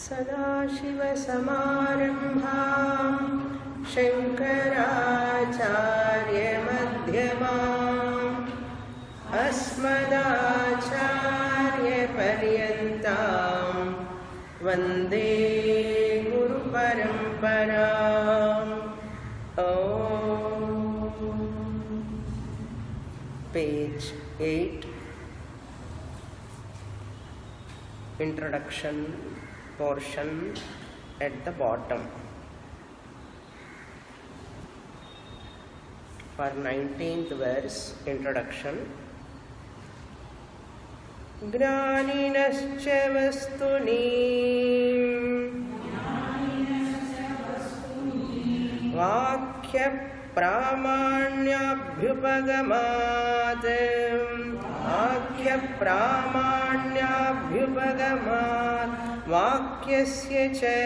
सदाशिवसमारम्भां शङ्कराचार्यमध्यमाम् अस्मदाचार्यपर्यन्तां वन्दे गुरुपरम्पराम्. Page 8, introduction portion at the bottom. For 19th verse, introduction. Gnāninascha vastuni Vakya Pramanyabhyupagamat Vakya Pramanyabhyupagamat Vakyasya cha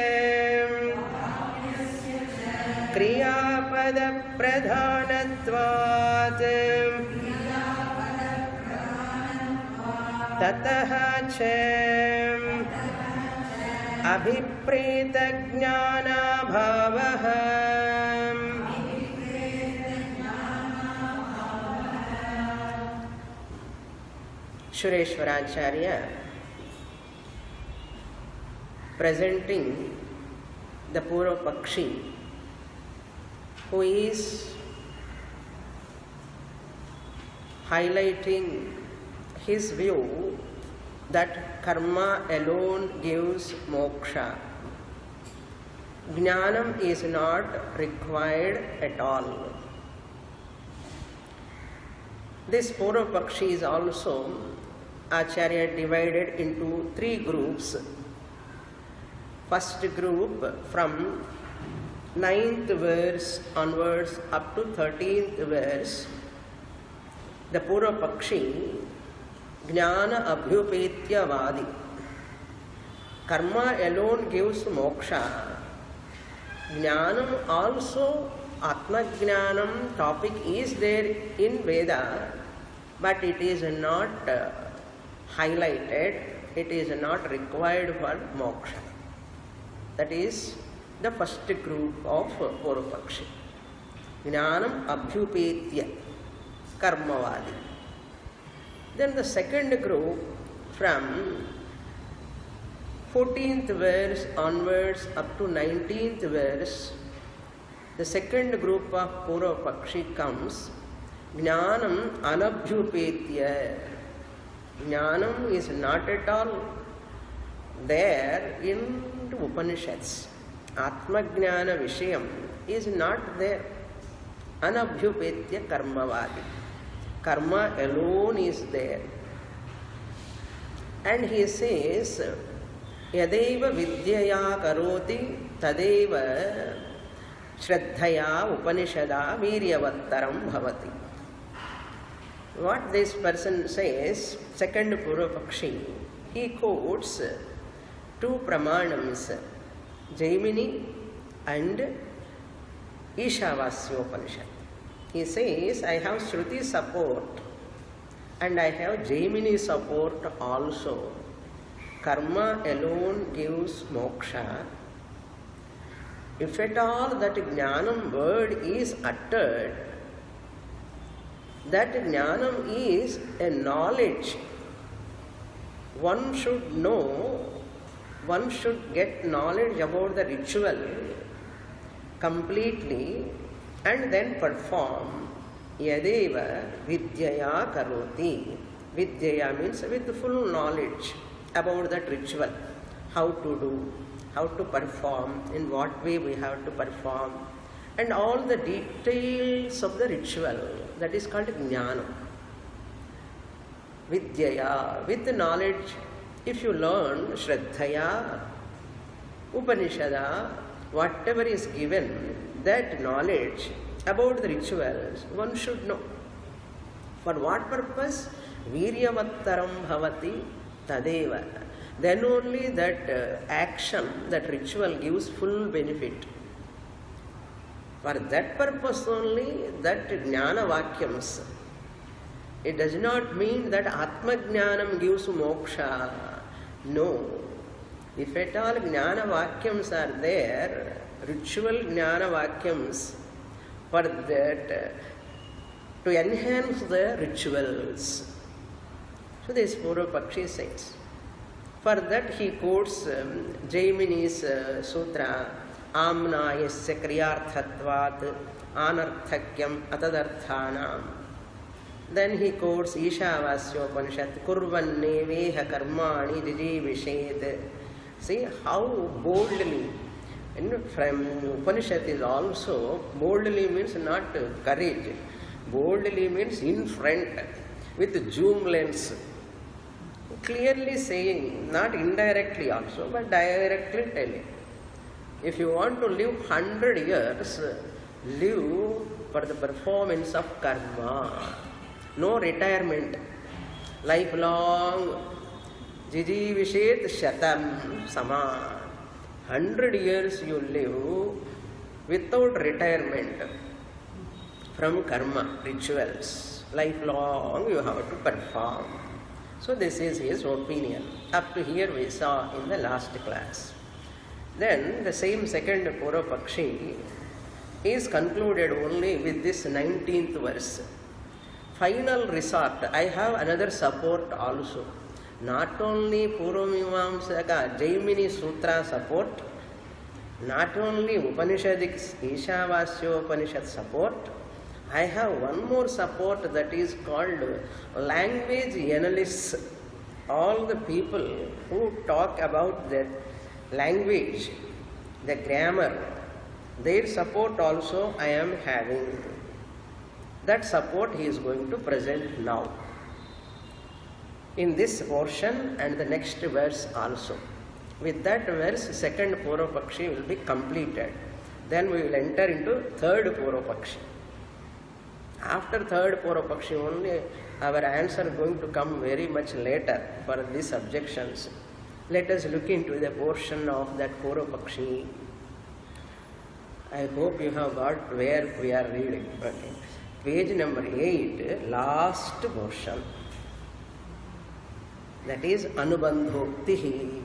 Kriyapada Pradhanatvat Tataha cha Abhipreta Jnana Bhavaha Sureshwaracharya presenting the Purva Pakshi, who is highlighting his view that karma alone gives moksha. Jnanam is not required at all. This Purva Pakshi is also Acharya divided into 3 groups. First group from 9th verse onwards up to 13th verse. The Purva Pakshi Jnana Abhyupetya Vadi. Karma alone gives moksha. Jnanam also, Atma Jnanam topic is there in Veda, but it is not highlighted, it is not required for moksha. That is the first group of Purva Pakshi. Jnanam Abhyupetya Karmavadi. Then the second group from 14th verse onwards up to 19th verse, the second group of Purva Pakshi comes Jnanam Anabhyupetya. Jnanam is not at all there in the Upanishads. Atma Jnana Vishayam is not there. Anabhyupetya Karmavadi. Karma alone is there. And he says, Yadeva Vidyaya Karoti Tadeva Shraddhaya Upanishada Viryavattaram Bhavati. What this person says, second Purva Pakshi, he quotes 2 pramanams, Jaimini and Ishavasya Upanishad. He says, I have Shruti support and I have Jaimini support also. Karma alone gives moksha. If at all that Jnanam word is uttered, that Jnanam is a knowledge. One should know, one should get knowledge about the ritual completely and then perform. Yadeva Vidyaya Karoti. Vidyaya means with full knowledge about that ritual. How to do, how to perform, in what way we have to perform, and all the details of the ritual. That is called Jnana. Vidyaya, with knowledge, if you learn Shraddhaya, Upanishada, whatever is given, that knowledge about the rituals, one should know. For what purpose? Viryavattaram bhavati tadeva. Then only that action, that ritual gives full benefit. For that purpose only, that Jnana Vakyams. It does not mean that Atma Jnanam gives moksha. No. If at all Jnana Vakyams are there, ritual Jnana Vakyams, for that, to enhance the rituals. So this Purva Pakshi says. For that he quotes Jaimini's Sutra, Amna yasya kriyarthatvat anarthakyam atadarthanam. Then he quotes Ishavasyopanishad, Kurvanneveha karmani jijivisheth. See how boldly, and from Upanishad is also, boldly means not courage, boldly means in front, with zoom lens. Clearly saying, not indirectly also, but directly telling. If you want to live 100 years, live for the performance of karma. No retirement. Lifelong. Jijivishet shatam sama. 100 years you live without retirement from karma, rituals. Lifelong you have to perform. So this is his opinion. Up to here we saw in the last class. Then the same second Purva Pakshi is concluded only with this 19th verse. Final resort. I have another support also. Not only Purvamimamsaka Jaimini Sutra support, not only Upanishadic Ishavasya Upanishad support, I have one more support that is called language analysts. All the people who talk about the language, the grammar, their support also I am having. That support he is going to present now. In this portion and the next verse also. With that verse, second Purva Pakshi will be completed. Then we will enter into third Purva Pakshi. After third Purva Pakshi only, our answer is going to come very much later for these objections. Let us look into the portion of that Purva Pakshi. I hope you have got where we are reading. Okay. Page number 8, last portion. That is Anubandhoktihi.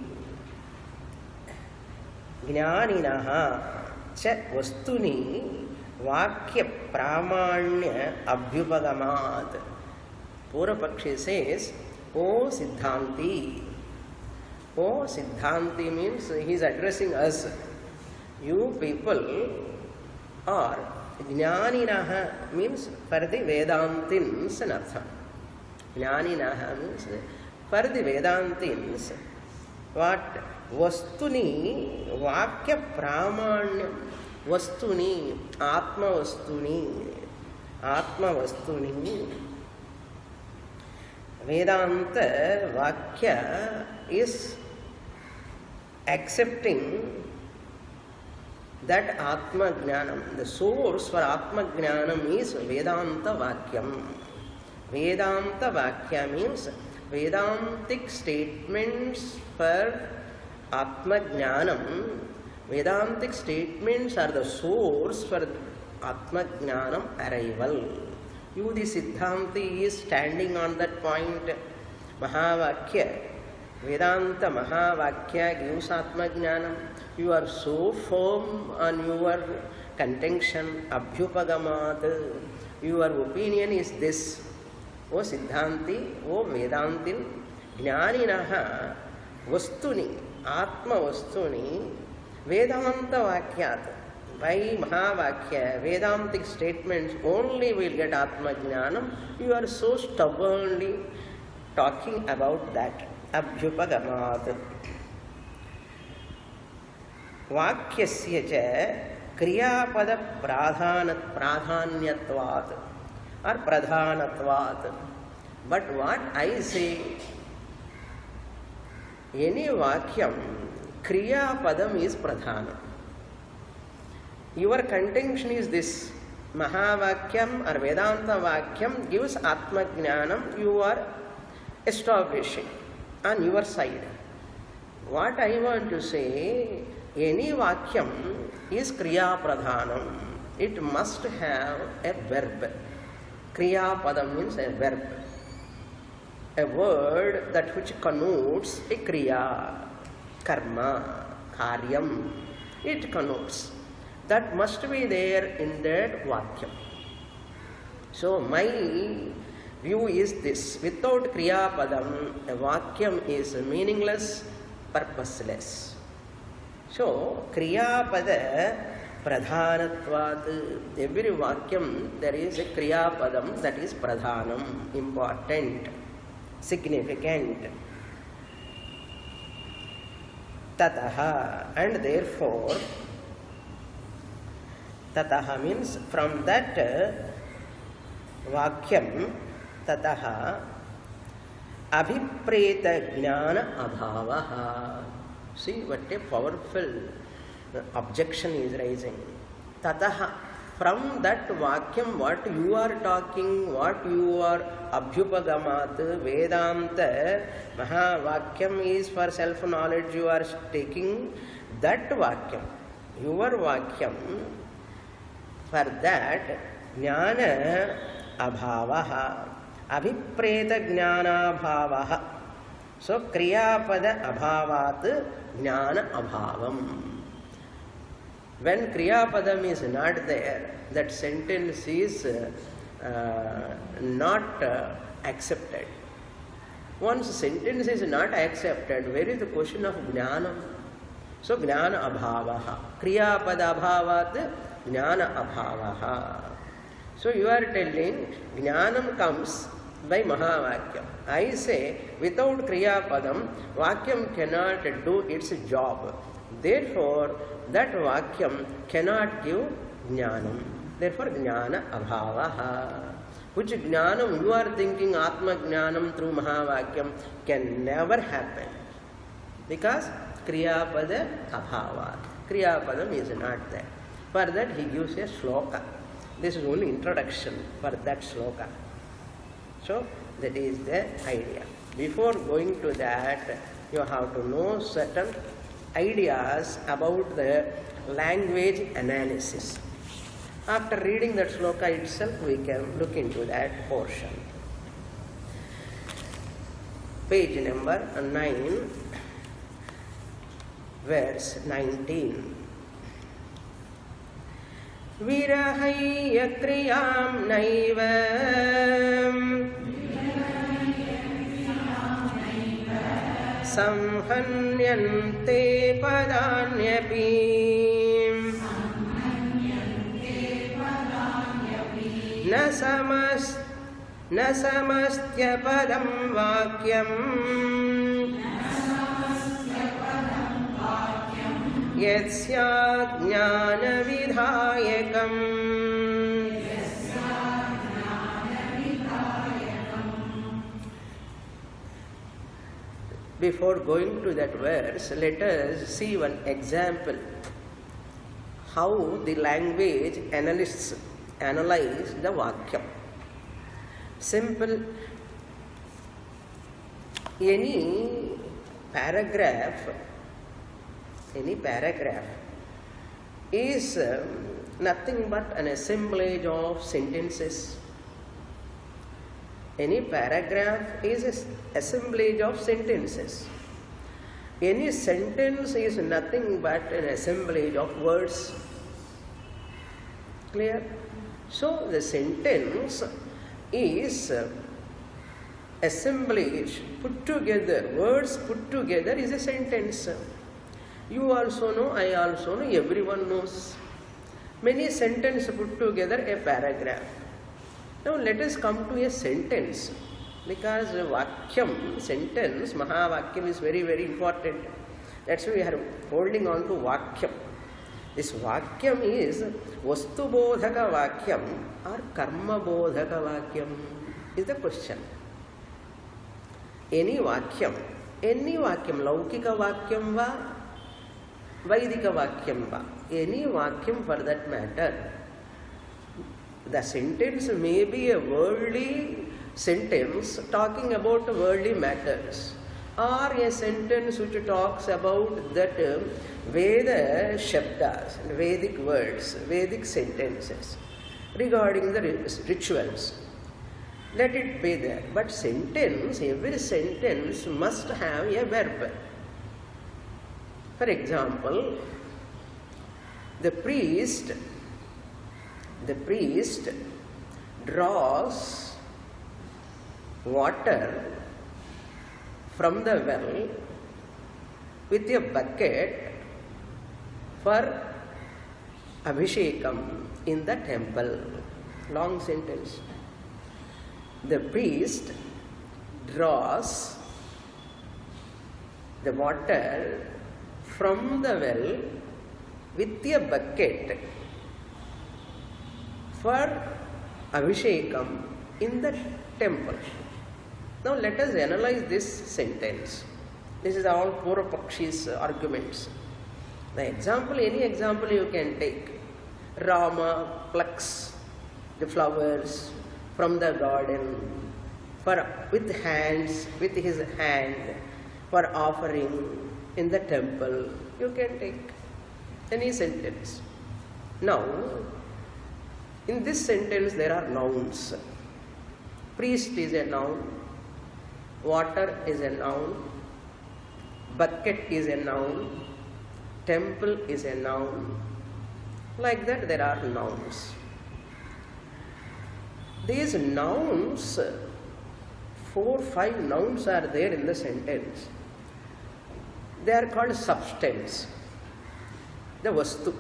Jnaninaha cha vastuni vakya pramanya abhyupagamat. Purva Pakshi says, O Siddhanti. O Siddhanti means he is addressing us. You people are Jnaninaha means for the Vedantins and Artha. Jnaninaha means for the Vedantins. What? Vastuni Vakya Pramanyam. Vastuni Atma Vastuni. Atma Vastuni. Vedanta Vakya is accepting that Atma Jnanam. The source for Atma Jnanam is Vedanta Vakyam. Vedanta Vakya means Vedantic statements for Atma Jnanam. Vedantic statements are the source for Atma Jnanam arrival. You, the Siddhanti, is standing on that point. Mahavakya, Vedanta Mahavakya gives Atma Jnanam. You are so firm on your contention, Abhyupagamat. Your opinion is this. O Siddhanti, O Vedantin, Jnaninaha Vastuni, Atma Vastuni, Vedanta Vakyat. By Mahavakya, Vedantic statements only will get Atma Jnanam. You are so stubbornly talking about that. Abhyupagamat. Vakyasya cha kriyapada pradhanyatvat or pradhanatvat. But what I say, any vakyam, kriyapadam is pradhana. Your contention is this. Mahavakyam or Vedanta Vakyam gives Atma Jnanam. You are establishing on your side. What I want to say, any Vakyam is Kriya Pradhanam. It must have a verb. Kriya Padam means a verb. A word that which connotes a Kriya. karma, karyam, it connotes. That must be there in that vakyam. So my view is this: without kriya padam, a vakyam is meaningless, purposeless. So kriya pada pradhanatvat, every vakyam there is a kriya padam that is pradhanam, important, significant. Tataha, and therefore, tataha means from that vakyam, tataha abhipreta jnana abhavaha. See what a powerful objection is rising. Tataha, from that vakyam, what you are talking, what you are abhyupagamat, Vedanta, Mahavakyam is for self-knowledge you are taking, that vakyam, your vakyam, for that jnana abhavaha, abhipreta jnana abhavaha. So kriyapada abhavat jnana abhavam. When kriyapadam is not there, that sentence is not accepted. Once sentence is not accepted, where is the question of jnana? So jnana abhavaha. Kriyapada abhavat jnana abhavaha. So you are telling jnanam comes by mahavakyam. I say without kriyapadam, vakyam cannot do its job. Therefore, that vakyam cannot give jnanam. Therefore, jnana abhavaha. Which jnanam you are thinking atma jnanam through mahavakyam can never happen. Because kriyapada abhava. Kriyapadam is not there. For that he gives a shloka. This is only introduction for that shloka. So that is the idea. Before going to that, you have to know certain ideas about the language analysis. After reading that shloka itself, we can look into that portion. Page number 9, verse 19. Virahaya kriyam naiva samhanyante padanyapi na samastya padam vakyam yatsya jnana vidhayakam. Before going to that verse, let us see one example how the language analysts analyze the vakyam. Simple. Any paragraph is nothing but an assemblage of sentences. Any paragraph is an assemblage of sentences. Any sentence is nothing but an assemblage of words. Clear? So the sentence is assemblage, put together, words put together is a sentence. You also know, I also know, everyone knows. Many sentences put together a paragraph. Now let us come to a sentence, because vakyam, sentence, mahavakyam is very, very important. That's why we are holding on to vakyam. This vakyam is vastu bodhaka vakyam or karma bodhaka vakyam is the question. Any vakyam, laukika vakyam va, vaidika vakyam va, any vakyam for that matter. The sentence may be a worldly sentence talking about worldly matters, or a sentence which talks about that Veda Shabdas, Vedic words, Vedic sentences regarding the rituals. Let it be there. But sentence, every sentence must have a verb. For example, the priest draws water from the well with a bucket for abhishekam in the temple. Long sentence. The priest draws the water from the well with a bucket for abhishekam in the temple. Now let us analyze this sentence. This is all Purapakshi's arguments. The example, any example you can take. Rama plucks the flowers from the garden with his hand for offering in the temple. You can take any sentence. Now, in this sentence there are nouns. Priest is a noun, water is a noun, bucket is a noun, temple is a noun. Like that there are nouns. These nouns, 4-5 nouns are there in the sentence. They are called substance. The vastu.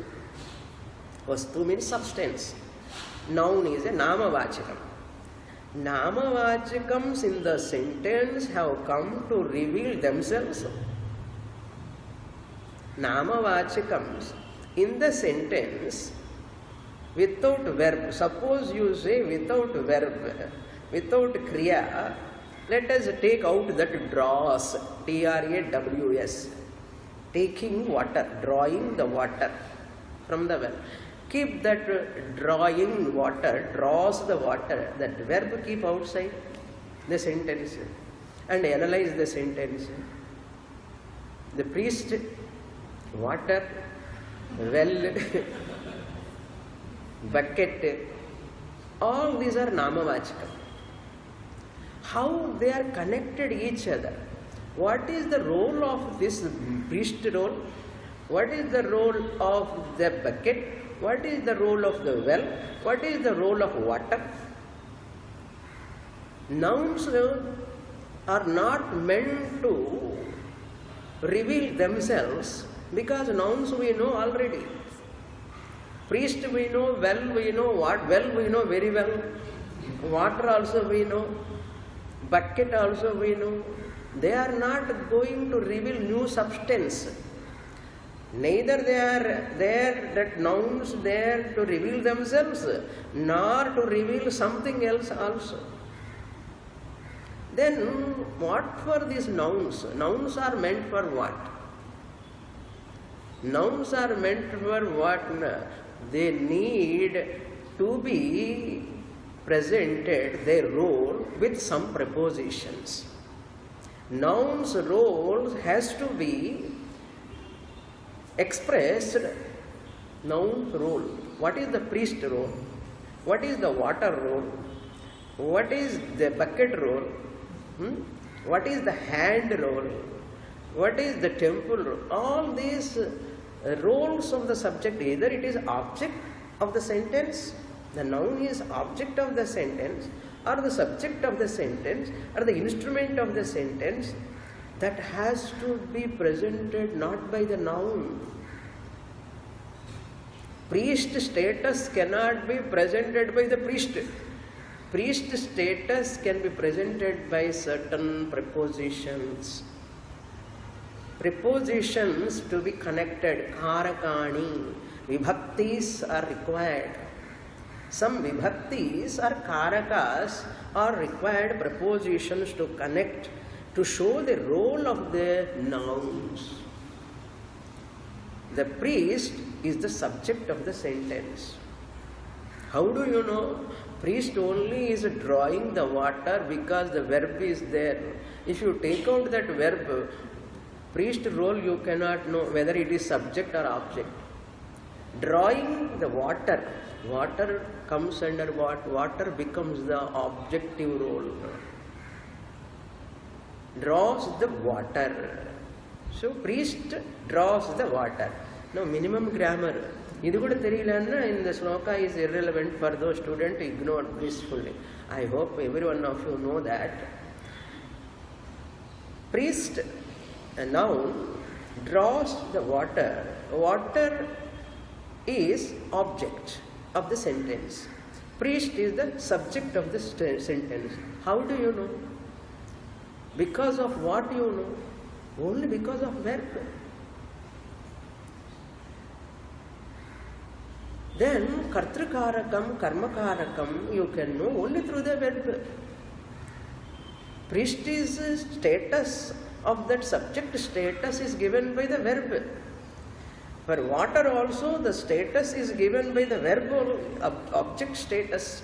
Vastu means substance. Noun is a namavachikam. Namavachikams in the sentence have come to reveal themselves. Namavachikams in the sentence without verb. Suppose you say without verb, without kriya, let us take out that draws, T-R-A-W-S, taking water, drawing the water from the well. Keep that drawing water, draws the water, that verb keep outside the sentence and analyze the sentence. The priest, water, well, bucket, all these are namavachikam. How they are connected each other? What is the role of this priest role? What is the role of the bucket? What is the role of the well? What is the role of water? Nouns are not meant to reveal themselves because nouns we know already. Priest we know, well we know, well we know very well, water also we know, bucket also we know. They are not going to reveal new substance. Neither they are there, that nouns there to reveal themselves, nor to reveal something else also. Then what for these nouns? Nouns are meant for what? Nouns are meant for what? They need to be presented, their role, with some prepositions. Nouns' role has to be expressed. Noun role. What is the priest role? What is the water role? What is the bucket role? What is the hand role? What is the temple role? All these roles of the subject, either it is object of the sentence, the noun is object of the sentence, or the subject of the sentence, or the instrument of the sentence, that has to be presented not by the noun. Priest status cannot be presented by the priest. Priest status can be presented by certain prepositions. Prepositions to be connected, karakani, vibhaktis are required. Some vibhaktis or karakas are required prepositions to connect, to show the role of the nouns. The priest is the subject of the sentence. How do you know? Priest only is drawing the water because the verb is there. If you take out that verb, priest role you cannot know whether it is subject or object. Drawing the water, water comes under what? Water becomes the objective role. Draws the water. So priest draws the water. Now minimum grammar. Idu kuda theriyalana in the sloka is irrelevant for those students to ignore blissfully. I hope every one of you know that. Priest, a noun, draws the water. Water is object of the sentence. Priest is the subject of the sentence. How do you know? Because of what you know? Only because of verb. Then kartrikarakam, karmakarakam you can know only through the verb. Priest is status of that subject status is given by the verb. For water also the status is given by the verb object status.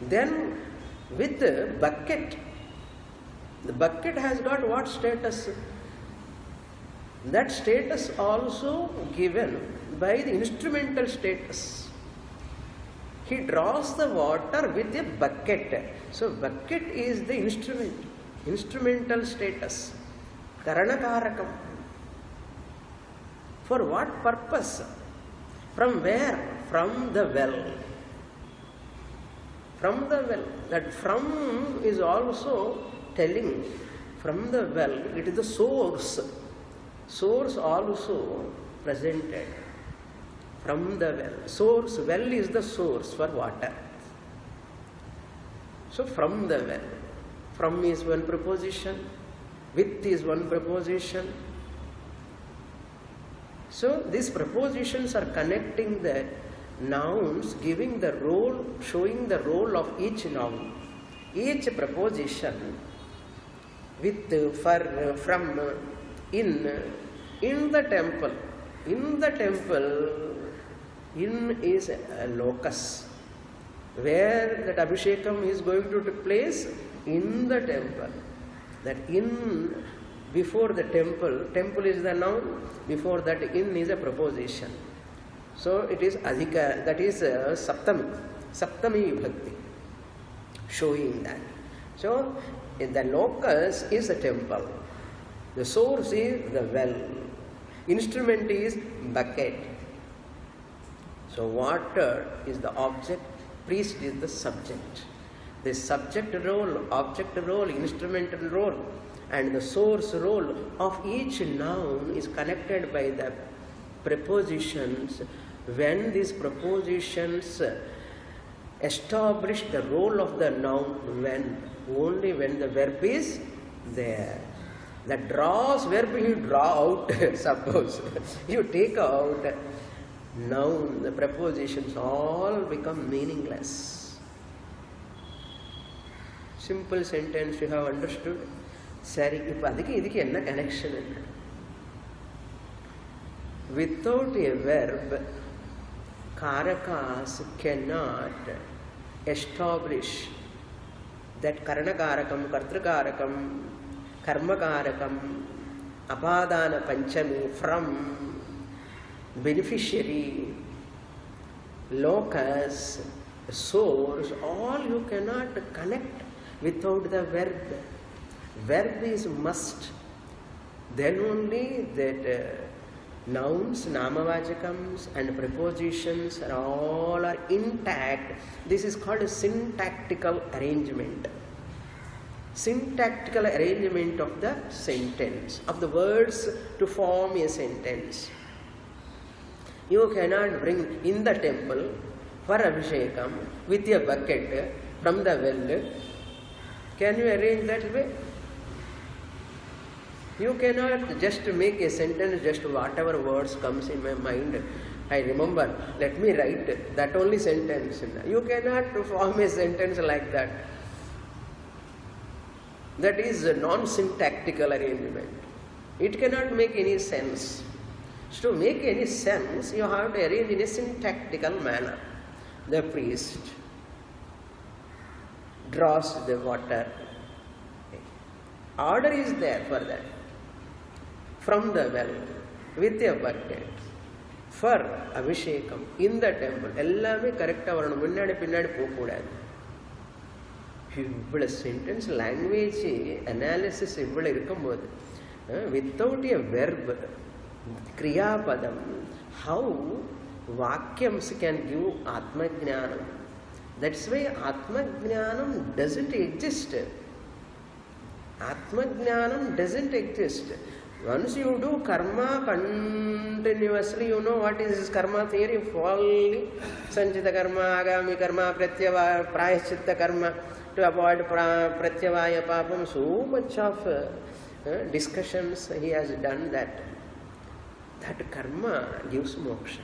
Then with the bucket has got what status? That status also given by the instrumental status. He draws the water with a bucket. So bucket is the instrument, instrumental status. Karanakarakam. For what purpose? From where? From the well. From the well. That from is also telling from the well. It is the source. Source also presented. From the well. Source, well is the source for water. So from the well. From is one preposition. With is one preposition. So these prepositions are connecting the nouns, giving the role, showing the role of each noun. Each preposition with, for, from, in the temple. In the temple, in is a locus. Where that Abhishekam is going to take place? In the temple. That in, before the temple, temple is the noun, before that in is a preposition. So it is adhika, that is Saptami Vibhakti, showing that. So the locus is a temple. The source is the well. Instrument is bucket. So water is the object, priest is the subject. The subject role, object role, instrumental role, and the source role of each noun is connected by the prepositions. When these prepositions establish the role of the noun, only when the verb is there. That draws verb you draw out. Suppose you take out noun, the prepositions all become meaningless. Simple sentence you have understood. Sari, idiki enna connection? Without a verb, karakas cannot establish that karanakarakam, kartrakarakam, karmakarakam, apadana panchami, from, beneficiary, locus, source, all you cannot connect without the verb. Verb is must. Then only that nouns, namavachakams and prepositions all are intact. This is called a syntactical arrangement. Syntactical arrangement of the sentence, of the words to form a sentence. You cannot bring in the temple for Abhishekam with a bucket from the well. Can you arrange that way? You cannot just make a sentence, just whatever words comes in my mind. I remember, let me write that only sentence. You cannot form a sentence like that. That is a non-syntactical arrangement. It cannot make any sense. So to make any sense, you have to arrange in a syntactical manner. The priest draws the water. Order is there for that. From the well, with a bucket, for Abhishekam, in the temple. Ellame correct avaranum, munnadi pinnadi pokoodadu. Ivvula sentence language analysis ivvula irukkumbodhu Without a verb, kriya padam, how vakyams can give atma jnanam? That's why atma jnanam doesn't exist. Atma jnanam doesn't exist. Once you do karma continuously, you know what is karma theory fully. Sanchita karma, agami karma, pratyavaya, prayaschitta karma, to avoid pratyavaya papam. So much of discussions he has done that karma gives moksha.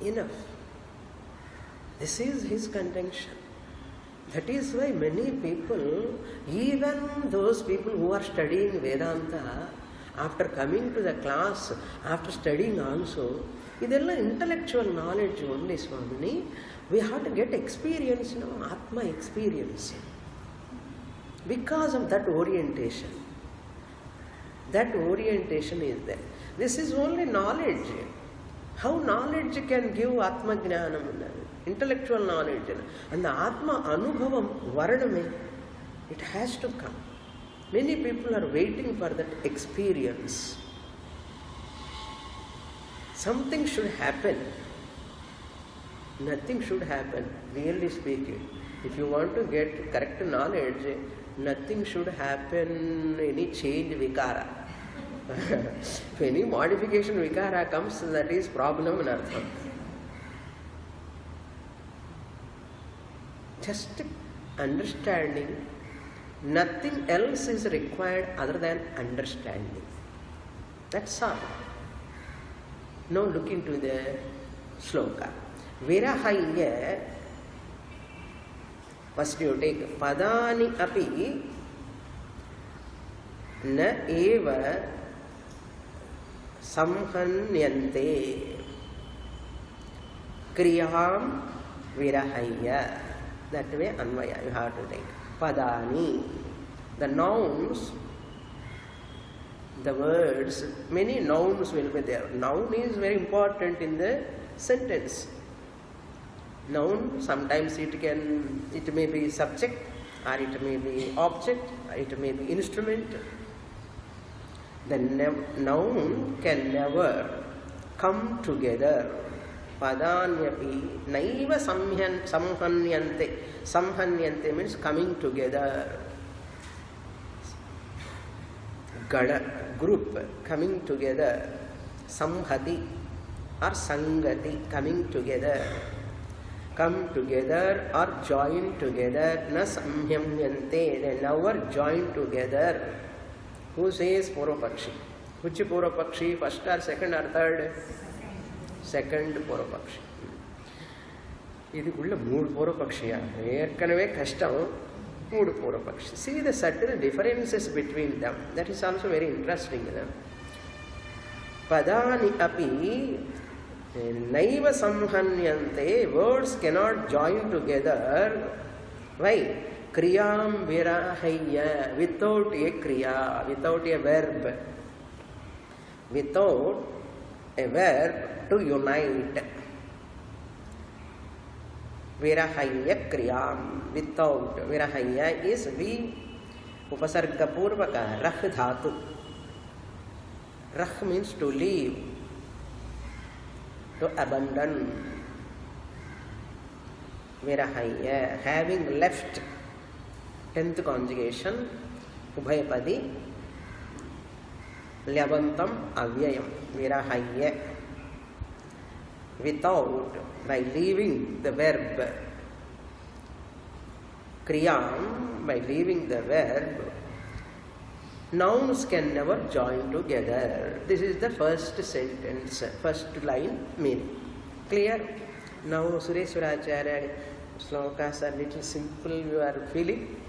Enough. This is his contention. That is why many people, even those people who are studying Vedanta, after coming to the class, after studying also, idella intellectual knowledge only, Swamini. We have to get experience, Atma experience. Because of that orientation. That orientation is there. This is only knowledge. How knowledge can give Atma Jnanam? Intellectual knowledge. And the Atma Anubhavam, Varaname, it has to come. Many people are waiting for that experience. Something should happen. Nothing should happen, really speaking. If you want to get correct knowledge, nothing should happen, any change, vikara. If any modification, vikara comes, that is problem in artham. Just understanding, nothing else is required other than understanding. That's all. Now look into the sloka. Virahaya, first you take padani api na eva samhanyante kriyam virahaya. That way anvaya you have to take. Padani, the nouns, the words, many nouns will be there. Noun is very important in the sentence. Noun, sometimes it may be subject, or it may be object, or it may be instrument. The noun can never come together. Padanyapi naiva samhanyante. Samhanyante means coming together. Gada, group, coming together. Samhati or sangati, coming together. Come together or join together. Na samhyamyante, they never join together. Who says Purvapakshi? Which Purvapakshi? First or second or third? Second Purvapakshi. Idikulla mood Purvapakshiya. Erkanave kashtam, mood Purvapakshi. See the subtle differences between them. That is also very interesting. Padani api naiva samhanyante, words cannot join together. Why? Kriyam virahaya, without a kriya, without a verb. Without a verb to unite. Virahaya kriyam, without. Virahaya is vi upasarga purvaka, rah dhatu. Rah means to leave, to abandon. Virahaya, having left. 10th conjugation, ubhayapadi, lyabantam avyayam, virahaya. Without, by leaving the verb. Kriyam, by leaving the verb. Nouns can never join together. This is the first sentence, first line meaning. Clear? Now Sureshwaracharya slokas are little simple, you are feeling?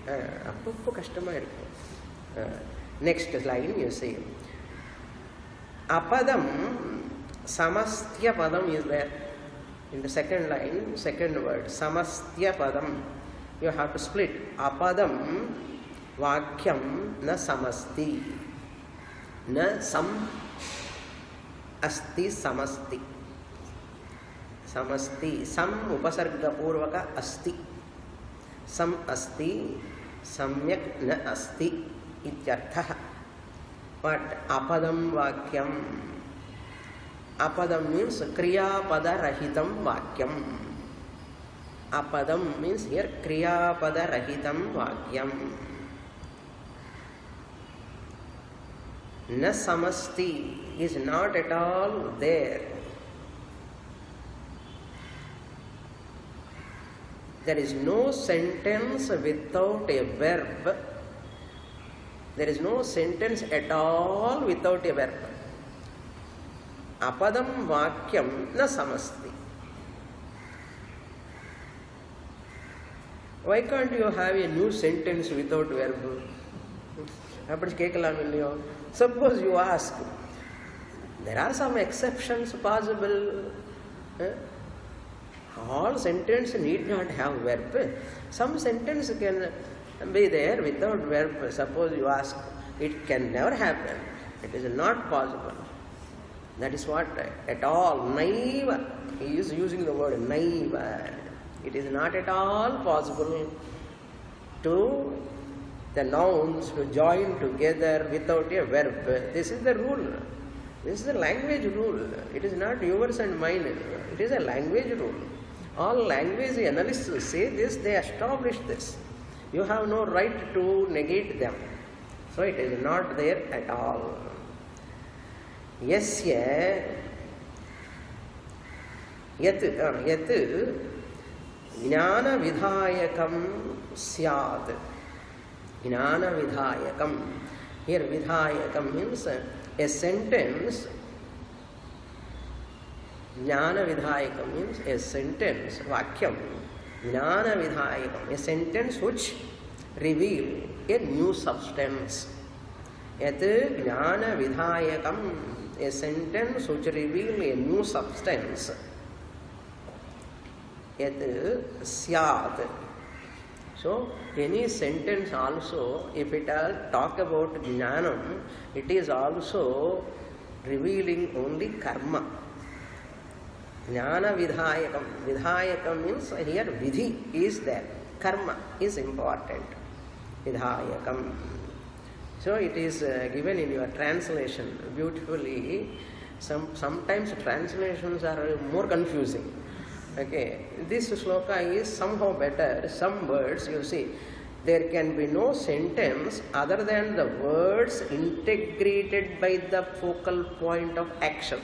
Next line you see. Apadam, samastya padam is there. In the second line, second word, samastya padam. You have to split. Apadam, vakyam, na samasti. Na sam asti samasti. Samasti, sam upasarga purvaka asti. Sam asti, samyak na asti ityarthaha. What? Apadam vakyam. Apadam means kriya pada rahitam vakyam. Apadam means here kriya pada rahitam vakyam. Na samasti is not at all there. There is no sentence without a verb. There is no sentence at all without a verb. Apadam vakyam na samasti. Why can't you have a new sentence without verb? Suppose you ask, there are some exceptions possible. All sentence need not have verb. Some sentence can be there without verb. Suppose you ask, it can never happen. It is not possible. That is what at all. Naiva. He is using the word naiva. It is not at all possible to the nouns to join together without a verb. This is the rule. This is the language rule. It is not yours and mine. It is a language rule. All language analysts say this, they establish this. You have no right to negate them. So it is not there at all. Yasya yat jnana vidhayakam syad. Jnana vidhayakam. Here vidhayakam means a sentence. Jnana vidhayakam means a sentence, vakyam. Jnana vidhayakam, a sentence which reveal a new substance. Yat jnana vidhayakam, a sentence which reveal a new substance. Yat syat. So, any sentence also, if it talk about jnanam, it is also revealing only karma. Jnana vidhayakam. Vidhayakam means here vidhi is there. Karma is important. Vidhayakam. So it is given in your translation beautifully. Sometimes translations are more confusing. Okay, this sloka is somehow better. Some words, you see, there can be no sentence other than the words integrated by the focal point of action.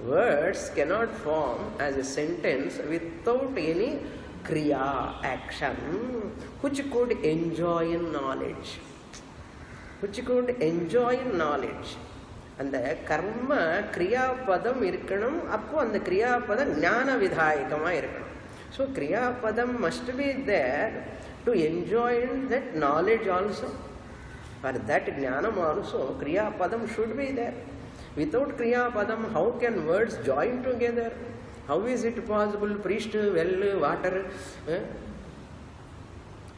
Words cannot form as a sentence without any kriya, action, which could enjoy knowledge. Which could enjoy knowledge. And the karma kriya padam irkanam, appo and the kriya padam jnana vidhayakama irkanam. So kriya padam must be there to enjoy that knowledge also. For that jnanam also, kriya padam should be there. Without kriya padam, how can words join together? How is it possible? Priest, well, water,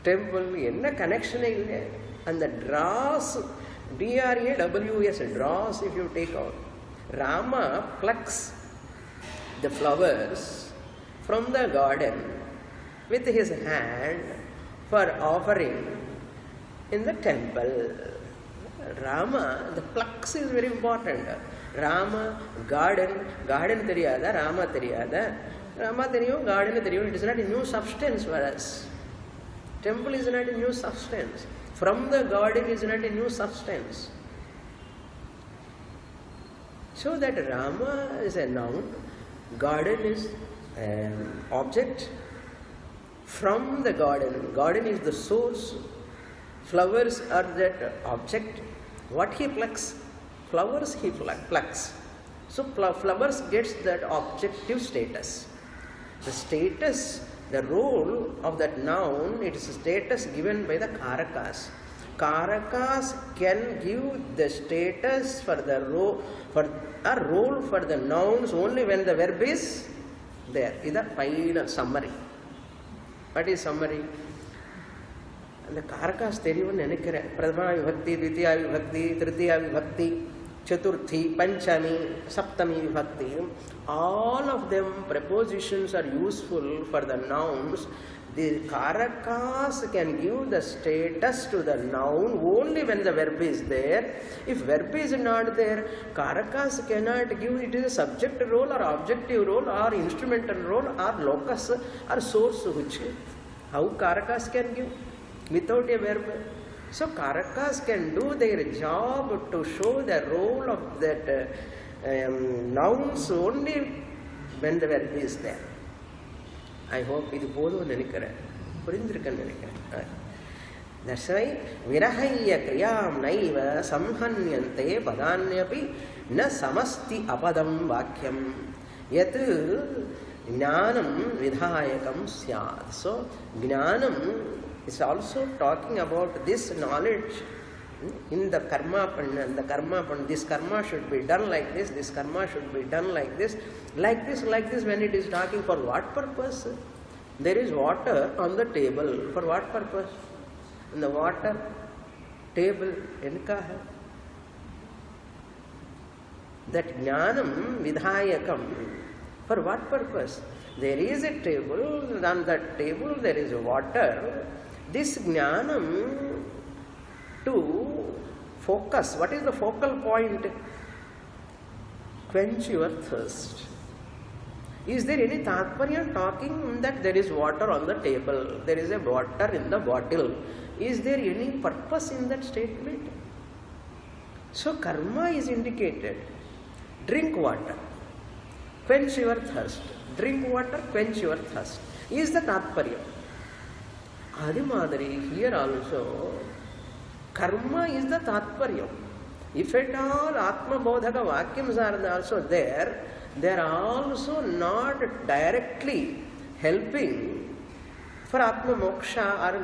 temple, enna connection illa. And the draws, D-R-A-W-S, draws if you take out. Rama plucks the flowers from the garden with his hand for offering in the temple. Rama, the plucks is very important. Rama, garden theriyada, Rama theriyada. Rama theriyum, garden theriyum. It is not a new substance for us. Temple is not a new substance. From the garden is not a new substance. So that Rama is a noun, garden is an object. From the garden is the source. Flowers are that object. What he plucks? Flowers he plucks. So flowers gets that objective status. The status, the role of that noun, it is a status given by the karakas. Karakas can give the status for the role for the nouns only when the verb is there. This is the final summary. What is summary? The karakas theriyum nenikkiren. Prathama vibhakti, dvitiya vibhakti, tritiya vibhakti, chaturthi, panchami, saptami vibhakti. All of them prepositions are useful for the nouns. The karakas can give the status to the noun only when the verb is there. If verb is not there, karakas cannot give. It is a subject role or objective role or instrumental role or locus or source. Which how karakas can give without a verb? So karakas can do their job to show the role of that nouns only when the verb is there. I hope இது போதும் நினைக்கிறேன், புரிந்திருக்கேன்னு நினைக்கிறேன். That's why virahayya kriyam naiva samhanyante padanyapi na samasti apadam vakyam yat jnanam vidhayakam syad. So jnanam is also talking about this knowledge in the karma panna. This karma should be done like this, this karma should be done like this, like this, like this. When it is talking, for what purpose? There is water on the table. For what purpose? And the water table enka hai. That jnanam vidhayakam, for what purpose? There is a table, on that table there is water. This jnanam to focus. What is the focal point? Quench your thirst. Is there any tatparya talking that there is water on the table, there is a water in the bottle? Is there any purpose in that statement? So karma is indicated. Drink water, quench your thirst. Drink water, quench your thirst. Is the tatparya. Adi Madhuri, here also karma is the tatparyam. If at all Atma Bodhaka Vakyams are also there, they are also not directly helping for Atma Moksha or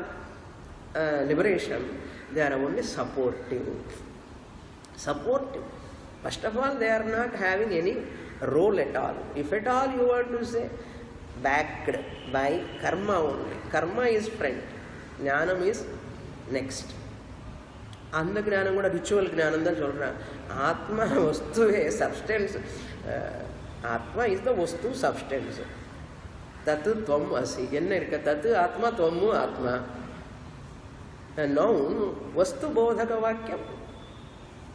liberation. They are only supportive. Supportive. First of all, they are not having any role at all. If at all you want to say, backed by karma only. Karma is front, jnanam is next. அந்த ஞானம் கூட ritual ஞானம் தான் சொல்கிறேன். ஆத்மா வஸ்துவே substance. ஆத்மா is the வஸ்து substance. தத்து துவம் அசி. என்ன இருக்க? தத்து ஆத்மா, துவம்மு ஆத்மா. நௌன் வஸ்து போதக வாக்கியம்.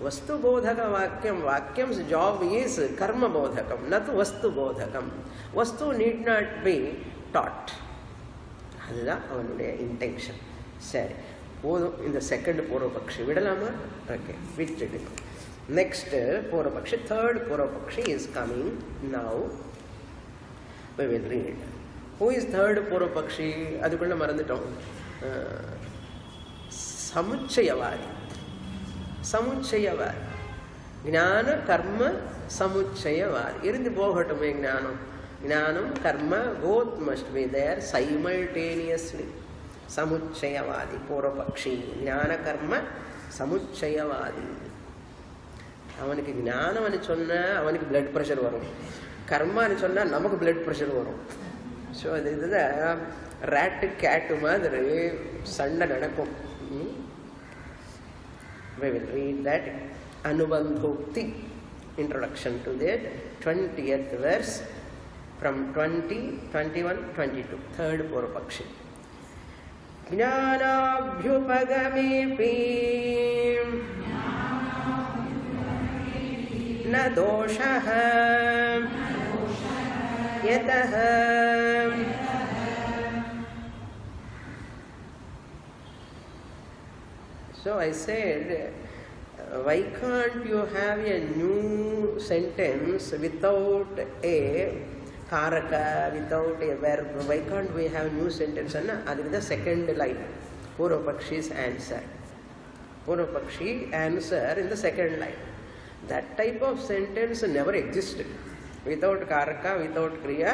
வஸ்து போதக வாக்கியம். வாக்கியம்ஸ் ஜாப் இஸ் கர்ம போதகம், நத்து வஸ்து போதகம். வஸ்து நீட் நாட் பி டாட். அதுதான் அவனுடைய இன்டென்ஷன். சரி, போதும். இந்த செகண்ட் பூர்வபக்ஷி விடலாமா? ஓகே, விட்டுடுங்க. நெக்ஸ்ட் பூர்வபக்ஷி, தேர்ட் பூர்வபக்ஷி is coming now. We will read. Who is third பூர்வபக்ஷி? அதுக்குள்ள மறந்துட்டோம். சமுச்சயவாதி. சமுச்சயவாதி. ஞான கர்ம சமுச்சயவாதி. இருந்து போகட்டுமே ஞானம். ஞானம் கர்ம both must be there simultaneously. சமுச்சயவாதி பூர்வபக்ஷி. ஞான கர்ம சமுச்சயவாதி. அவனுக்கு ஞானம் అని சொன்னா அவனுக்கு பிளட் ப்ரெஷர் வரும். கர்மான்னு சொன்னா நமக்கு பிளட் ப்ரெஷர் வரும். ஸோ அது இதுதான் ரேட்டு கேட்டு மாதிரி சண்டை நடக்கும். We will read that Anubandhokti, introduction to that 20th verse from 20, 21, 22. Third Purvapakshi. Jnanabhyupagamepī na doshah yatah So I said, why can't you have a new sentence without a karaka, without a verb? Why can't we have a new sentence? That is the second line, Purvapakshi's answer. Purvapakshi answer in the second line. That type of sentence never existed. Without karaka, without kriya,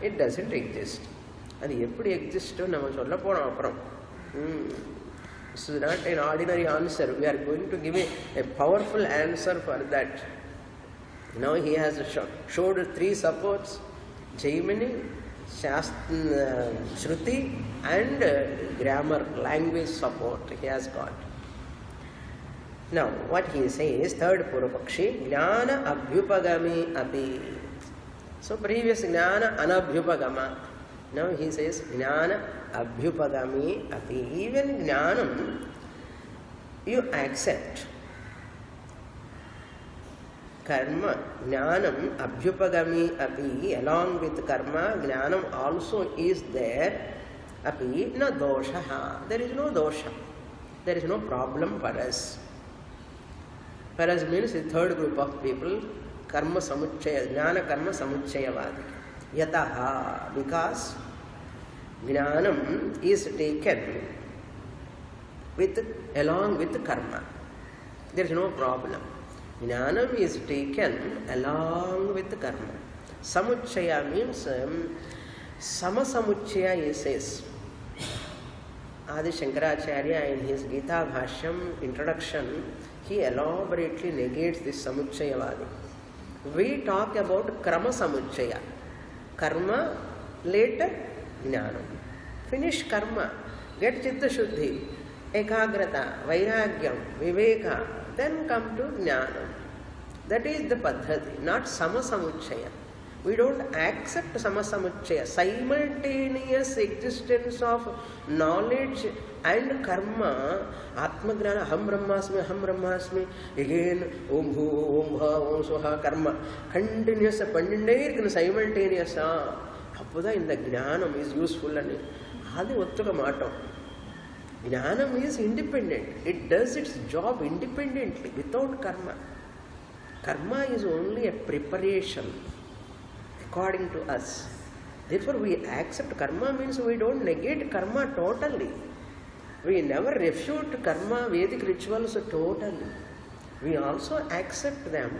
it doesn't exist. அது எப்படி exist நம்ம சொல்ல போறோம் அப்புறம். This is not an ordinary answer. We are going to give a powerful answer for that. Now he has showed three supports: Jaimini, Shruti and grammar, language support he has got. Now what he says, third Purvapakshi, Jnana Abhyupagami Api. So previous Jnana Anabhyupagama. Now he says Jnana Abhyupagami Api. Even Jnanam you accept. Karma, Jnanam Abhyupagami Api, along with karma, Jnanam also is there. Api na dosha. There is no dosha. There is no problem for us. For us means the third group of people, karma samuchaya, Jnana karma samuchayavadi. Yataha, because Jnanam is taken along with karma. There is no problem. Jnanam is taken along with karma. Samuchaya means Samasamuchaya, he says. Adi Shankaracharya in his Gita Bhashyam introduction, he elaborately negates this Samuchayavadi. We talk about Krama Samuchaya. Karma, later Jnanam. Finish karma, get Chitta Shuddhi, Ekagrata, Vairagyam, Viveka, then come to Jnanam. That is the Paddhati, not Samasamuchaya. We don't accept Samasamuchaya, simultaneous existence of knowledge and karma. Atmagnana, Aham Brahmasmi, again Om Bhu, Om Bha, Om Swaha, karma. Continuous, simultaneous. Appuda in the Jnanam is useful. Adi Ottuka Matam. Jnanam is independent. It does its job independently, without karma. Karma is only a preparation, according to us. Therefore, we accept karma means we don't negate karma totally. We never refute karma, Vedic rituals totally. We also accept them,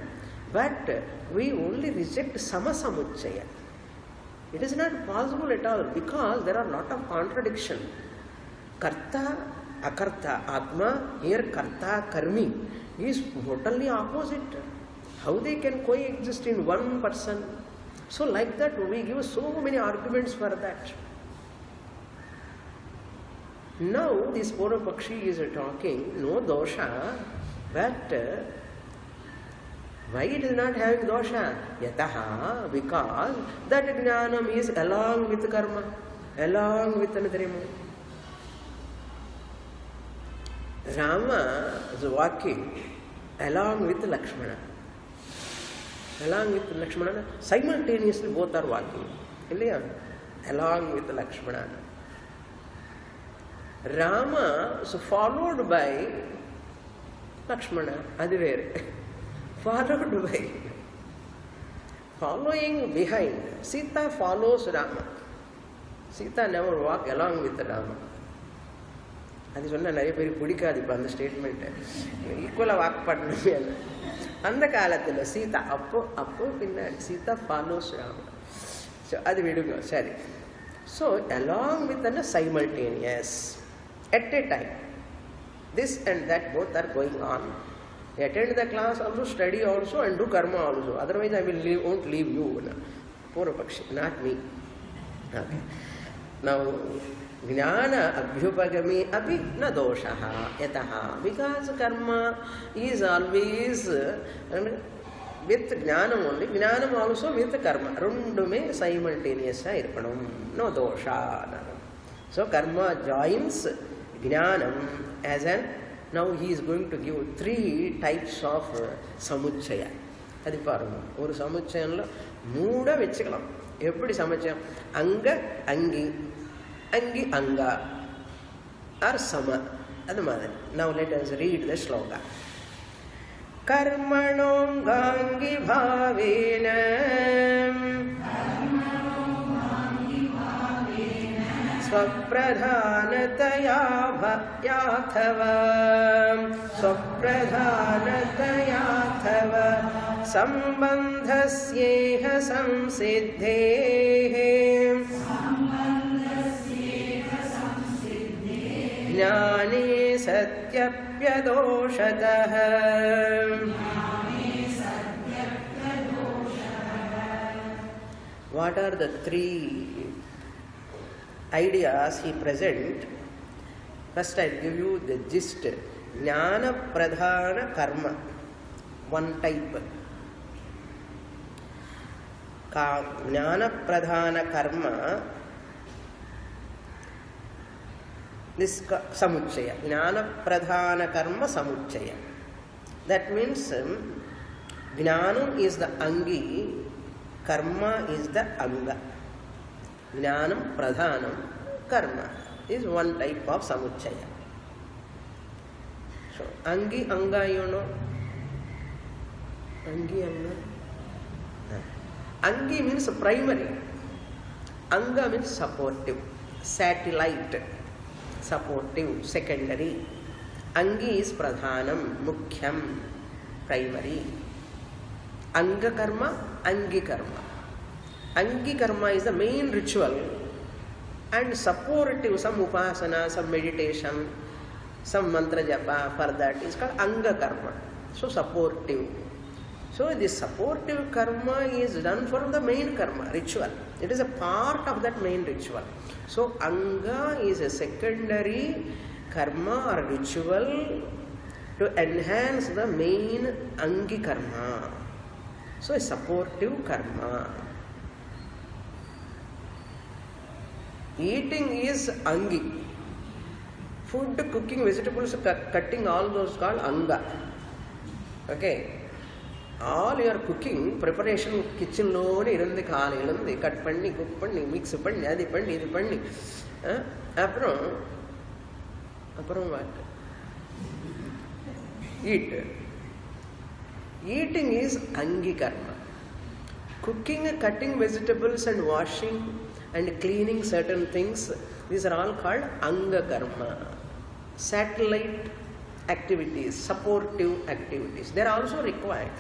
but we only reject Samasamuchaya. It is not possible at all because there are a lot of contradictions. Karta, Akarta, Atma, here Karta, Karmi is totally opposite. How they can coexist in one person? So like that we give so many arguments for that. Now this Purvapakshi is talking, no dosha, but why it is not having dosha? Yataha, because that Jnanam is along with karma, along with anadharima. Rama is walking along with Lakshmana. Along with Lakshmana, simultaneously both are walking. Along with Lakshmana. Rama is followed by Lakshmana, Advaita. Followed by, following behind. Sita follows Rama. Sita never walk along with Rama. அது சொன்னால் நிறைய பேர் பிடிக்காது இப்போ அந்த statement. ஈக்குவலாக walk பண்ணணும். அந்த காலத்தில் சீதா அப்போ பின்னாடி சீதா ஃபாலோஸ் ராமா. ஸோ அது விடுங்க, சரி. So along with a simultaneous at a time. This and that both are going on. Attend the class also, study also, and do karma also. Otherwise I won't leave you. Purvapakshi, not me. Okay. Now, Jnana Abhyupagami api na doshaha yataha, because karma is always with Jnanam only, Jnanam also with karma. Rundume simultaneous irpanam, no dosha. So karma joins Jnanam as an, now he is going to give 3 types of samuchaya. அது பாருங்க, ஒரு சமுச்சயம்ல 3 வச்சுக்கலாம். எப்படி சமுச்சயம்? அங்க அங்கி, அங்கி Anga R சம, அது மாதிரி. Now let us read the shloka. Karmanongangi bhavena स्वप्रधानतया स्वप्रधानतयाथव सम्बन्धस्येह संसिद्धेः ज्ञाने सत्यप्यदोषतः. What are the 3 ideas he present? First I will give you the gist. Jnana pradhana karma, one type. Jnana pradhana karma this samuchaya, jnana pradhana karma samuchaya. That means jnanam is the angi, karma is the anga. Jnanam pradhanam karma is one type of samuchaya. So angi, anga, you know. Angi, anga. Angi means primary. Anga means supportive, satellite, supportive, secondary. Angi is pradhanam, mukhyam, primary. Anga karma, angi karma. Angi karma is the main ritual, and supportive, some upasana, some meditation, some mantra japa, for that is called anga karma. So supportive. So this supportive karma is done for the main karma, ritual. It is a part of that main ritual. So anga is a secondary karma or ritual to enhance the main angi karma. So a supportive karma. Eating is angi. Food, cooking, vegetables, cutting, all those called anga. Okay. All your cooking preparation kitchen lone irundhu kaalilundu cut panni cook panni mix panni adi panni idu panni appuram what eating is angi karma. Cooking, cutting vegetables and washing and cleaning certain things, these are all called anga karma. Satellite activities, supportive activities, they are also required.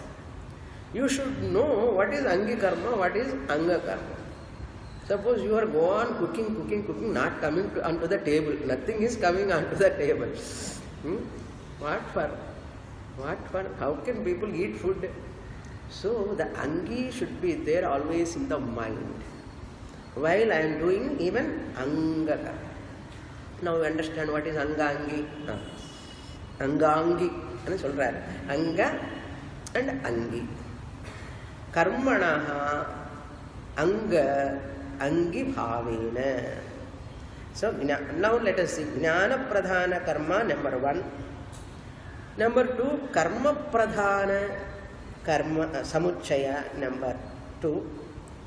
You should know what is angi karma, what is anga karma. Suppose you are go on cooking, not coming onto the table. Nothing is coming onto the table. What for? How can people eat food? So the angi should be there always in the mind. While I am doing even anga karma. Now you understand what is anga angi? Anga angi. Anga and angi. Karmanaha anga angi bhavena. So now let us see. Jnana pradhana karma, number 1. Number 2, karma pradhana karma samuchaya, number 2.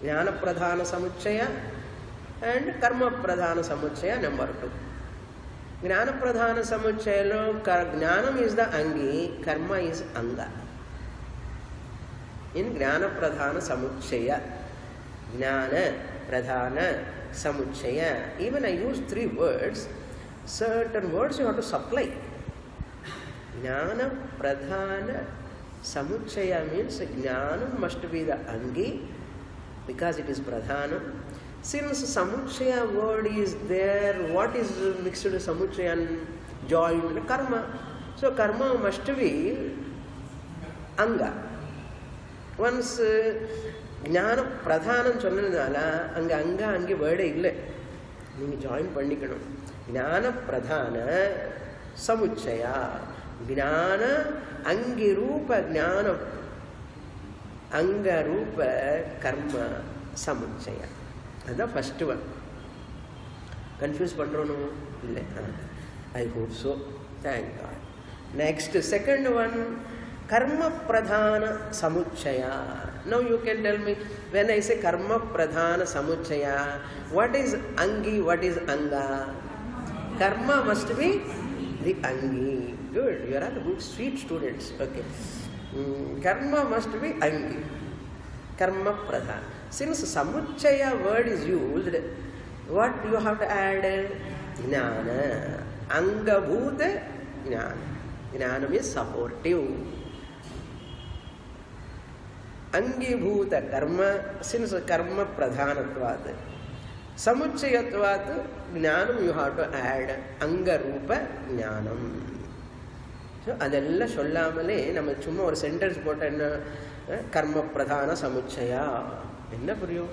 Jnana pradhana samuchaya and karma pradhana samuchaya, number 2. Jnana pradhana samuchaya, jnanam is the angi, karma is anga. In Jnana Pradhana Samuchaya, Jnana Pradhana Samuchaya, even I use 3 words, certain words you have to supply. Jnana Pradhana Samuchaya means Jnanam must be the angi because it is Pradhana. Since Samuchaya word is there, what is mixed with Samuchaya and joined? Karma. So karma must be anga. Once jnana pradhanam sonnadala anga anga angi word illa neenga join pannikanum. Jnana pradhana samuchaya, jnana angi roopa jnana anga roopa karma samuchaya. That's the first one. Confused pandrono illa? I hope so. Thank God. Next, second one, karma pradhana samuchaya. Now you can tell me, when I say karma pradhana samuchaya, what is angi, what is anga? Karma must be the angi. Good, you are all good, sweet students. Okay. Karma must be angi. Karma pradhana. Since samuchaya word is used, what you have to add? Jnana. Anga bhuta jnana. Jnanam is supportive. Angi bhuta karma, since karma pradhanatvat. Samuchayatvat jnanam you have to add anga rupa jnanam. So adella sollamale nama chumma or sentence potanna karma pradhana samuchaya. Enna puriyo?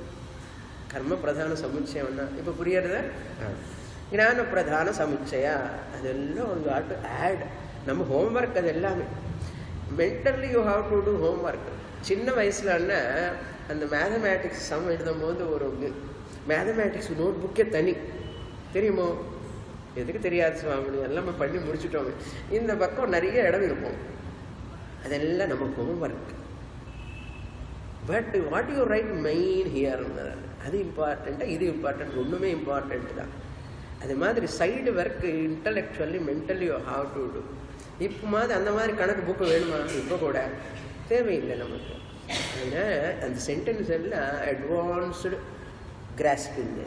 Karma pradhana samuchaya vanna. Ipo puriyadha? Jnana pradhana samuchaya. Adella you have to add. Nama homework adellame. Mentally you have to do homework. Chinna vayasula and the mathematics sum eduthumbodhu oru mathematics notebook தனி தெரியுமோ எதுக்கு தெரியாது சுவாமி, எல்லாம் நம்ம பண்ணி முடிச்சுட்டோம். இந்த பக்கம் நிறைய இடம் இருக்கும், அதெல்லாம் நம்ம homework. But what you write main here, அது இம்பார்ட்டண்ட்டாக இது இம்பார்ட்டன்ட், ஒன்றுமே இம்பார்ட்டண்ட் தான். அது மாதிரி side work intellectually mentally you have to do. இப்போ மாதிரி அந்த மாதிரி கணக்கு புக்கு வேணுமா? இப்போ கூட தேவையில்லை நமக்கு. அந்த சென்டென்ஸ் எல்லாம் அட்வான்ஸ்டு கிராஸ்பிங்.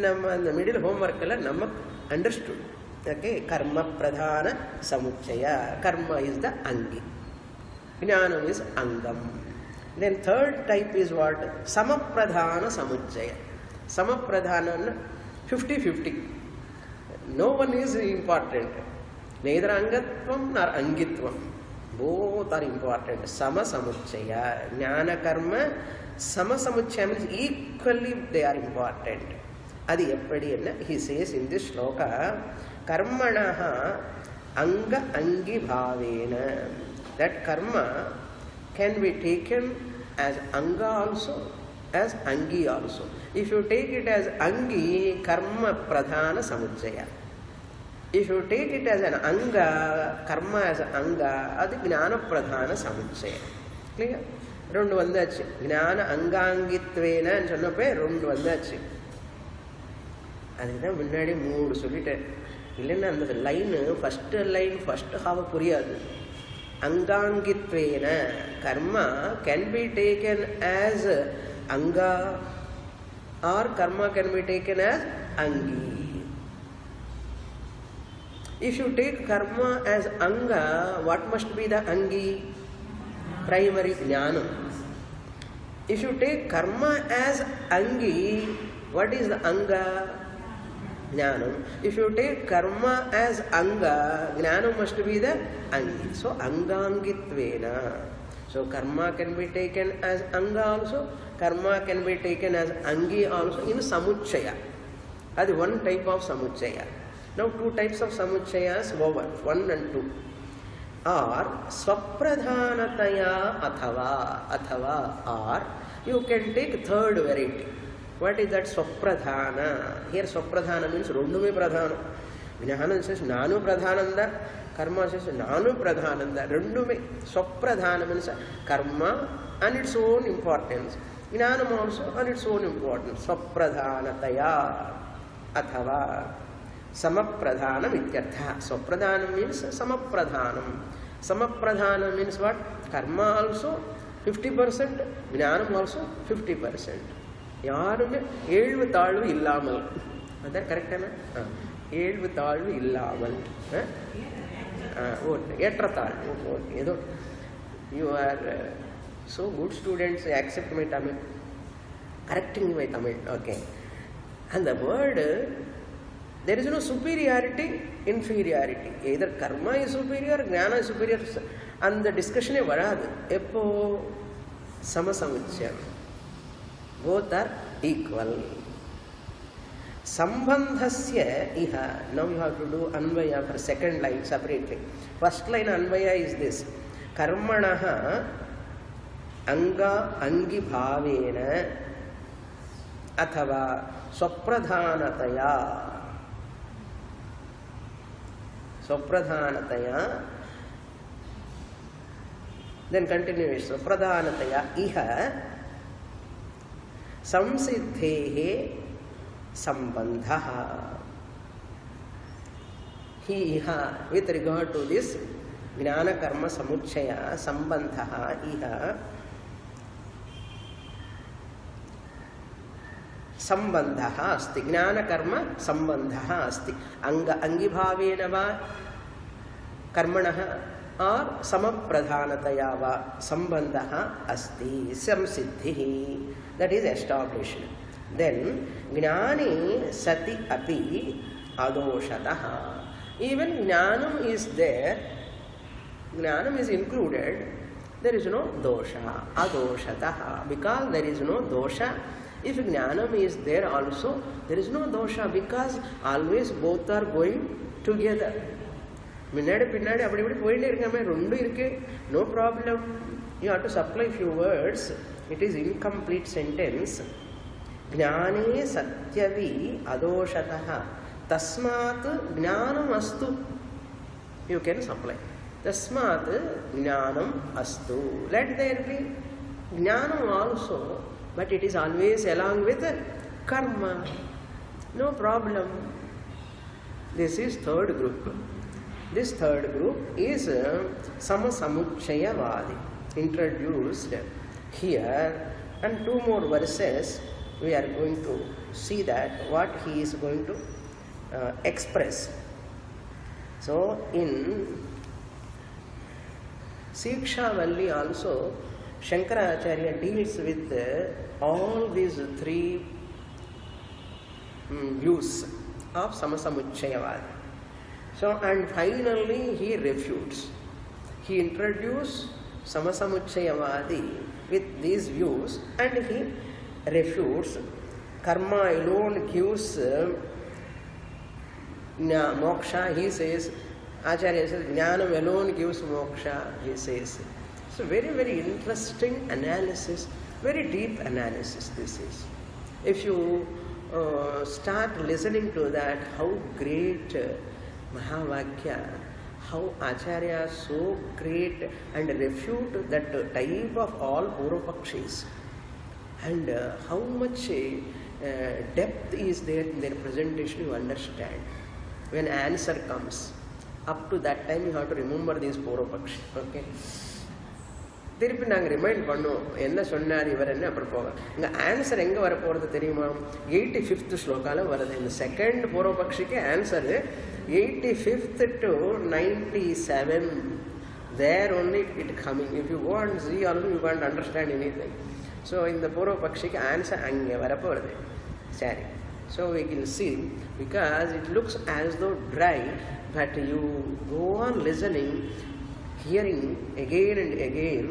நம்ம அந்த மிடில் ஹோம்ஒர்க்கெல்லாம் நமக்கு அண்டர்ஸ்டுட். ஓகே, கர்ம பிரதான சமுச்சய. கர்ம இஸ் த அங்கி, ஞானம் இஸ் அங்கம். Then third type is what? Samapradhana samuchaya. Samapradhana 50-50. No one is important. Neither angatvam nor angitvam. Both are important. Sama samuchaya. Jnana karma sama samuchaya means equally they are important. Adi eppadi enna he says in this shloka, karmanaha anga angi bhavena. That karma can be taken as anga also, as angi also. If you take it as angi, karma pradhana samuchaya. If you take it as an anga, karma as anga, adu jnana pradhana samuchaya. Clear? Rendu vandachu. Jnana angangittvena nu sonnappe rendu vandachu. Adha munnadi mood solliten. Illana and line first half puriyadu. Angangitvena, karma can be taken as anga or karma can be taken as angi. If you take karma as anga, what must be the angi? Primary jnana. If you take karma as angi, what is the anga? Jnanam. If you take karma as anga, jnanam must be the angi. So angangitvena. So karma can be taken as anga also, karma can be taken as angi also in samuchaya. That is one type of samuchaya. Now two types of samuchayas over, 1 and 2. Or swapradhanataya athava, or you can take third variety. What is that swapradhana? Here swapradhana means rendume pradhana. Jnana says nanu pradhananda, karma says nanu pradhananda. Rendume. Swapradhana means karma and its own importance, jnanam also and its own importance. Swapradhanataya athava samapradhanam ityartha. Swapradhanam means samapradhanam. Samapradhanam means what? Karma also 50%, jnanam also 50%. யாருமே ஏழ்வு தாழ்வு இல்லாமல், அதான் கரெக்டான ஏழ்வு தாழ்வு இல்லாமல், ஏற்றத்தாழ்வு. ஏதோ you are so good students, accept my Tamil, correcting my Tamil. Okay, and the word, there is no superiority, inferiority. Either karma is superior, jnana is superior, and the discussion வராது. எப்போ சமசமுச்சயம். Both are equal. Sambandhasya iha. Now you have to do anvaya for second line separately. First line anvaya is this: karmanaha anga angi bhavena athava swapradhanataya. Swapradhanataya. Then continue. Swapradhanataya iha samsiddhehe sambandhaha. Iha, with regard to this jnana karma samuchaya sambandhaha iha sambandhaha asti. Jnana karma sambandhaha asti. Angi bhavena va karmanaha or samapradhanataya va sambandhaha asti. Samsiddhihi, that is established. Then jnani sati api adoshataha. Even jnanam is there, jnanam is included, there is no dosha, adoshataha. Because there is no dosha, if jnanam is there also, there is no dosha, because always both are going together. முன்னாடி பின்னாடி அப்படி இப்படி போயிட்டே இருக்காம ரெண்டும் இருக்கு, no problem. You have to supply few words. It is incomplete sentence. Jnane satyavi adoshataha Tasmat jnanam astu. You can supply. Tasmat jnanam astu. Let there be jnanam also, but it is always along with karma. No problem. This is third group. This third group is Samasamuchayavadi, introduced here, and two more verses we are going to see that what he is going to express. So in Sikshavalli also Shankaracharya deals with all these three views of Samasamuchayavadi. So, and finally he refutes. He introduced Samasamuchayavadi with these views and he refutes. Karma alone gives moksha, he says. Acharya says, Jnanam alone gives moksha, he says. So very, very interesting analysis, very deep analysis this is. If you start listening to that, how great Mahavakya, how Acharya so great and refute that type of all Purvapakshis, and how much depth is there in their presentation, you understand. When answer comes, up to that time you have to remember these Purvapakshi. Okay? திருப்பி நாங்கள் remind பண்ணுவோம் என்ன சொன்னார் இவர் என்ன அப்புறம் போக இங்கே ஆன்சர் எங்கே வரப்போகிறது தெரியுமா? 85th ஸ்லோகாவில் வருது. இந்த second பூர்வபக்ஷிக்கு answer 85th to 97. There only it coming. If you go and see also you can't understand anything. So in the பூர்வபக்ஷிக்கு ஆன்சர் அங்கே வரப்போகிறது. சரி. So we can see, because it looks as though dry, but you go on listening, hearing again and again,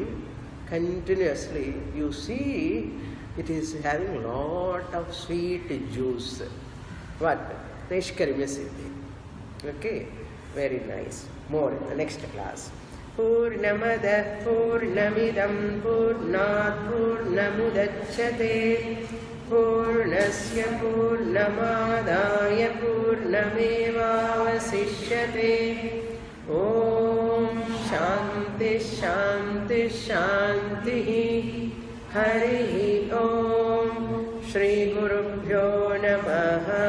continuously, you see it is having lot of sweet juice. What? NAISHKARMYASIDDHI. Okay, very nice. More in the next class. Purnamada Purnamidam Purnat Purnamudachyate Purnasya Purnamadaya Purnamevavasishyate. Om Shanti Shanti Shanti. Hari Om. Shri Gurubhyo Namaha.